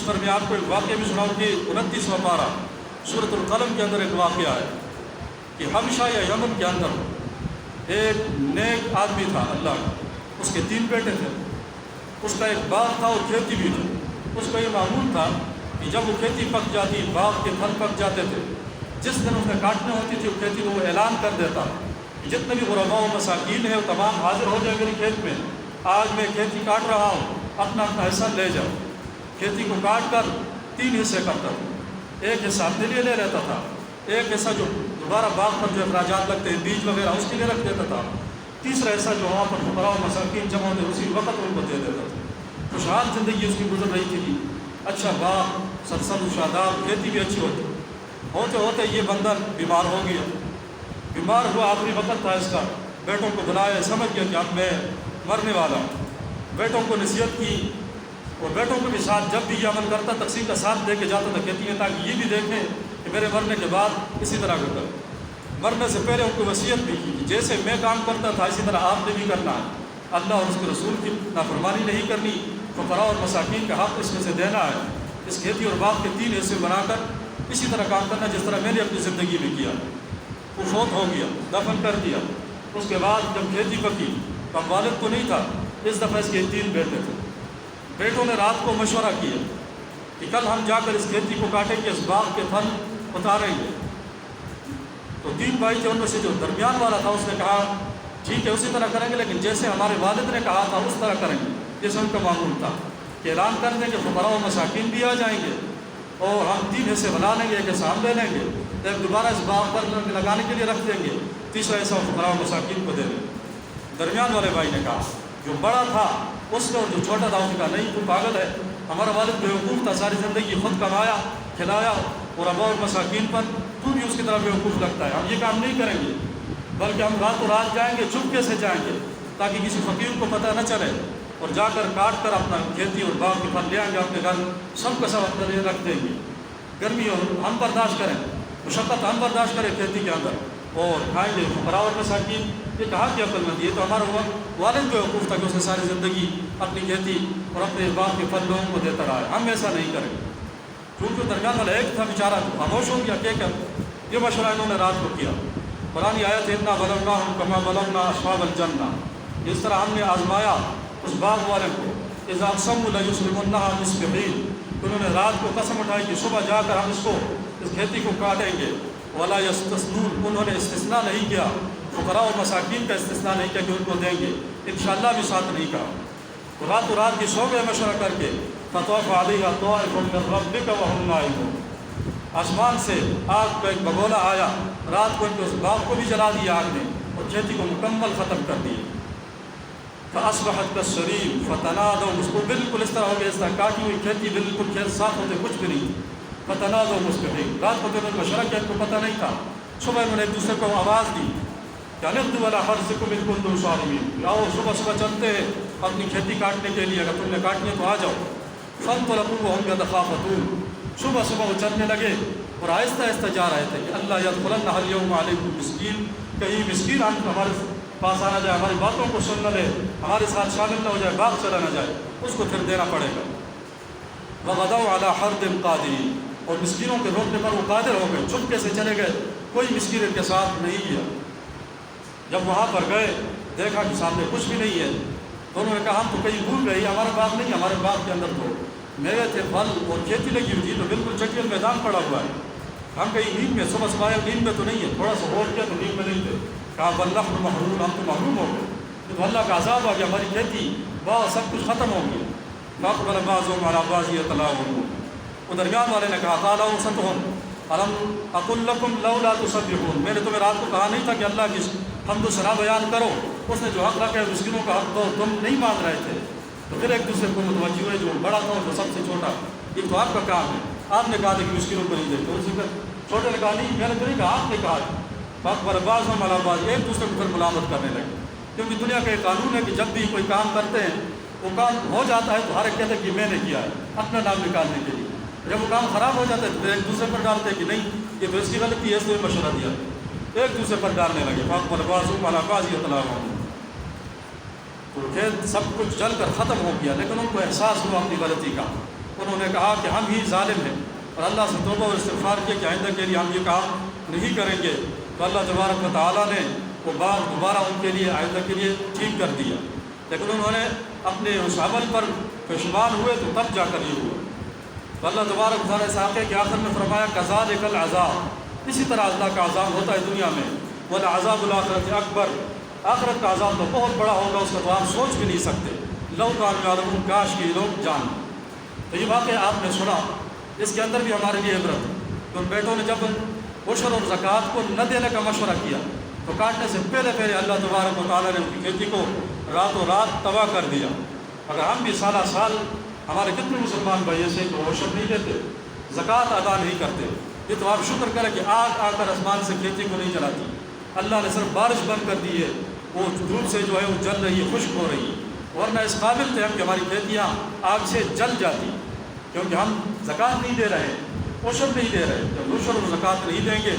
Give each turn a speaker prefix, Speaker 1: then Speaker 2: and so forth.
Speaker 1: پر میں آپ کو ایک واقعہ بھی سناؤں کہ 29واں پارہ سورۃ القلم کے اندر ایک واقعہ ہے کہ حبشہ یا یمن کے اندر ایک نیک آدمی تھا اللہ کا، اس کے 3 بیٹے تھے، اس کا ایک باغ تھا اور کھیتی بھی تھی۔ اس کا یہ معمول تھا کہ جب وہ کھیتی پک جاتی، باغ کے پھل پک جاتے تھے، جس دن اس نے کاٹنے ہوتی تھی وہ کھیتی کو وہ اعلان کر دیتا کہ جتنے بھی غرباء و مساکین ہیں وہ تمام حاضر ہو جائیں میری کھیت میں، آج میں کھیتی کاٹ رہا ہوں، اپنا اپنا حصہ لے جاؤ۔ کھیتی کو کاٹ کر 3 حصے کرتا تھا، ایک حصہ اپنے لیے لے لیتا تھا، ایک حصہ جو دوبارہ باغ پر جو اخراجات لگتے ہیں بیج وغیرہ اس کے لیے رکھ دیتا تھا، تیسرا حصہ جو وہاں پر فقراء و مساکین جمع ہوتے اسی وقت ان کو دے دیتا تھا۔ خوشحال زندگی اس کی گزر رہی تھی، اچھا باغ، سرسبز و شاداب، کھیتی بھی اچھی ہوتے ہوتے یہ بندہ بیمار ہو گیا۔ بیمار ہوا، آخری وقت تھا اس کا، بیٹوں کو بلایا، سمجھ گیا کہ اب میں مرنے والا ہوں۔ بیٹوں کو نصیحت کی اور بیٹوں کو بھی ساتھ جب بھی یہ عمل کرتا تقسیم کا ساتھ دے کے جاتا تھا کھیتی میں، تاکہ یہ بھی دیکھیں کہ میرے مرنے کے بعد اسی طرح کا کریں۔ مرنے سے پہلے ان کو وصیت بھی کی کہ جیسے میں کام کرتا تھا اسی طرح آپ نے بھی کرنا ہے، اللہ اور اس کے رسول کی نافرمانی نہیں کرنی، فقراء اور مساکین کا حق اس میں سے دینا ہے، اس کھیتی اور باغ کے 3 حصے بنا کر اسی طرح کام کرنا جس طرح میں نے اپنی زندگی میں کیا۔ وہ فوت ہو گیا، دفن کر دیا۔ اس کے بعد جب کھیتی پکی تو اب والد تو نہیں تھا، اس دفعہ اس کے 3 بیٹے تھے۔ بیٹوں نے رات کو مشورہ کیا کہ کل ہم جا کر اس کھیتی کو کاٹیں گے، اس باغ کے پھل اتاریں گے۔ تو 3 بھائی تھے، ان میں سے جو درمیان والا تھا اس نے کہا ٹھیک ہے اسی طرح کریں گے، لیکن جیسے ہمارے والد نے کہا تھا اس طرح کریں گے، جیسے ان کا معمول تھا کہ اعلان کر دیں کہ فقراء و مساکین بھی آ جائیں گے اور ہم 3 حصے بنا لیں گے، ایک حصہ ہم لے لیں گے، ایک دوبارہ اس باغ پر لگانے کے لیے رکھ دیں گے، تیسرا حصہ فقراء و مساکین کو دے دیں گے۔ درمیان والے بھائی نے کہا، جو بڑا تھا اس نے اور جو چھوٹا تھا اس نے کہا نہیں تو پاگل ہے، ہمارا والد بیوقوف تھا، ساری زندگی خود کمایا کھلایا اور ابا اور مساکین پر تو بھی اس کی طرح بیوقوف لگتا ہے، ہم یہ کام نہیں کریں گے، بلکہ ہم راتوں رات جائیں گے، چپکے سے جائیں گے تاکہ کسی فقیر کو پتہ نہ چلے، اور جا کر کاٹ کر اپنا کھیتی اور باغ کے پھل لے آئیں گے اپنے گھر، سب کا سب اپنے لیے رکھ دیں گے، گرمی اور ہم برداشت کریں، مشقت ہم برداشت کریں کھیتی کے اندر اور کھائیں گے فقراء اور مساکین۔ یہ کہا کہ عقل مند، یہ تو ہمارا والد بیوقوف تھا کہ اس نے ساری زندگی اپنی کھیتی اور اپنے باغ کے پھل لوگوں کو دیتا رہا ہے، ہم ایسا نہیں کریں۔ کیونکہ درمیان والا ایک تھا بیچارہ خاموش ہو گیا، کہ یہ مشورہ انہوں نے رات کو کیا۔ قرآن آیت ہے انا بلوناہم کما بلونا اصحاب الجنہ، اس طرح ہم نے آزمایا اس باغ والے کو، اذا اقسموا لیصرمنها مصبحین، انہوں نے رات کو قسم اٹھائی کہ صبح جا کر ہم اس کھیتی کو کاٹیں گے، ولا یستثنون، انہوں نے استثناء نہیں کیا، فقراء اور مساکین کا استثناء نہیں کیا کہ ان کو دیں گے، انشاءاللہ بھی ساتھ نہیں کہا۔ تو راتوں رات کی سو گئے مشورہ کر کے، فطاف علیہا طائف من ربک وہم نائمون، آسمان سے آگ کا ایک بگولا آیا، رات کو ان کے اس باغ کو بھی جلا دیا آگ نے اور کھیتی کو مکمل ختم کر دیا۔ فاصبحت کالصریم فتنادوا، اس کو بالکل اس طرح ہو گیا، اس طرح کاٹی ہوئی کھیتی بالکل کھیت صاف ہوتے کچھ بھی نہیں، فتنادوا مصبحین، رات کو انہوں نے مشورہ کیا، ان کو پتہ نہیں تھا، صبح انہوں نے ایک دوسرے کو آواز دی کہ اغدوا علی حرثکم ان کنتم صارمین، آؤ صبح صبح چلتے ہیں اپنی کھیتی کاٹنے کے لیے، اگر تم نے کاٹنی ہے تو آ جاؤ۔ فانطلقوا وهم يتخافتون، صبح صبح وہ چلنے لگے اور آہستہ آہستہ جا رہے تھے کہ اللہ یدخلن اليوم علیکم مسکین، کہیں مسکین ہمارے پاس آ نہ جائے، ہماری باتوں کو سن نہ لے، ہمارے ساتھ شامل نہ ہو جائے، باغ چلا نہ جائے، اس کو پھر دینا پڑے گا۔ وغدوا علی حرد قادرین، اور مسکینوں کے روکنے پر وہ قادر ہو گئے، چپکے سے چلے گئے، کوئی مسکین ان کے ساتھ نہیں گیا۔ جب وہاں پر گئے دیکھا کہ سامنے کچھ بھی نہیں ہے، تو انہوں نے کہا ہم تو کہیں بھول گئے، ہمارا باغ نہیں، ہمارے باغ کے اندر تو میوے تھے، پھل اور کھیتی لگی ہوئی تھی، تو بالکل چٹیل میدان پڑا ہوا ہے، ہم کہیں نیند میں صبح صبح نیند میں تو نہیں ہے، تھوڑا سا غور کیا تو نیند میں نہیں تھے۔ کہا والنحل محروم، ہم تو محروم ہو گئے، تو اللہ کا عذاب آ گیا، ہماری کھیتی باغ سب کچھ ختم ہو گیا۔ فاقبل بعضهم على بعض يتلاومون، وہ درمیان والے نے کہا قال اوسطهم الم اقل لكم لولا تسبحون، میں نے تمہیں رات کو کہا نہیں تھا کہ اللہ کی حمد و ثنا بیان کرو، اس نے جو حق رکھا ہے مسکینوں کا حق دو، تم نہیں مان رہے تھے۔ تو پھر ایک دوسرے کو متوجہ ہوئے، جو بڑا تھا جو سب سے چھوٹا، یہ تو آپ کا کام ہے، آپ نے کہا تھا کہ مسکینوں کو نہیں دیتے، اس نے چھوٹے نے کہا نہیں میں نے تو نہیں کہا، آپ نے کہا۔ فاقبل بعضهم على بعض، ایک دوسرے کو پھر ملامت کرنے لگے، کیونکہ دنیا کا ایک قانون ہے کہ جب بھی کوئی کام کرتے ہیں وہ کام ہو جاتا ہے تو ہر ایک کہتے ہیں کہ میں نے کیا ہے، اپنا نام نکالنے کے لیے، جب وہ کام خراب ہو جاتا ہے تو ایک دوسرے پر ڈالتے ہیں کہ نہیں یہ تو اس کی غلطی ہے، اس نے مشورہ دیا، ایک دوسرے پر ڈالنے لگے۔ فاقبل بعضهم على بعض يتلاومون، تو پھر سب کچھ جل کر ختم ہو گیا، لیکن ان کو احساس ہوا اپنی غلطی کا، انہوں نے کہا کہ ہم ہی ظالم ہیں، اور اللہ سے توبہ اور استغفار کیا کہ آئندہ کے لیے ہم یہ کام نہیں کریں گے، تو اللہ تبارک و تعالیٰ نے وہ بات دوبارہ ان کے لیے آئندہ کے لیے ٹھیک کر دیا۔ لیکن انہوں نے اپنے اس عمل پر پشیمان ہوئے تو تب جا کر یہ ہوا۔ تو اللہ تبارک و تعالیٰ اس واقعے کے آخر میں فرمایا کذالک العذاب، اسی طرح اللہ کا عذاب ہوتا ہے دنیا میں، والعذاب الآخرۃ اکبر، آخرت کا عذاب تو بہت بڑا ہوگا، اس کا تو آپ سوچ بھی نہیں سکتے، لو کانوا یعلمون، کاش کہ یہ لوگ جان۔ تو یہ واقعہ آپ نے سنا، اس کے اندر بھی ہمارے لیے عبرت ہے کہ ان بیٹوں نے جب عشر اور زکوٰۃ کو نہ دینے کا مشورہ کیا تو کاٹنے سے پہلے اللہ تبارک و تعالیٰ نے ان کی کھیتی کو راتوں رات تباہ کر دیا۔ اگر ہم بھی سالہ سال، ہمارے کتنے مسلمان بھائی ایسے کہ وہ عشر نہیں دیتے، زکوٰۃ ادا نہیں کرتے، یہ تو آپ شکر کریں کہ آگ آ کر آسمان سے کھیتی کو نہیں جلاتی، اللہ نے صرف بارش بند کر دی ہے، وہ دھوپ سے جو ہے وہ جل رہی ہے، خشک ہو رہی ہے، ورنہ اس قابل تھے ہم کہ ہماری کھیتیاں آگ سے جل جاتی، کیونکہ ہم زکوٰۃ نہیں دے رہے، عشر نہیں دے رہے۔ جب عشر اور زکوٰۃ نہیں دیں گے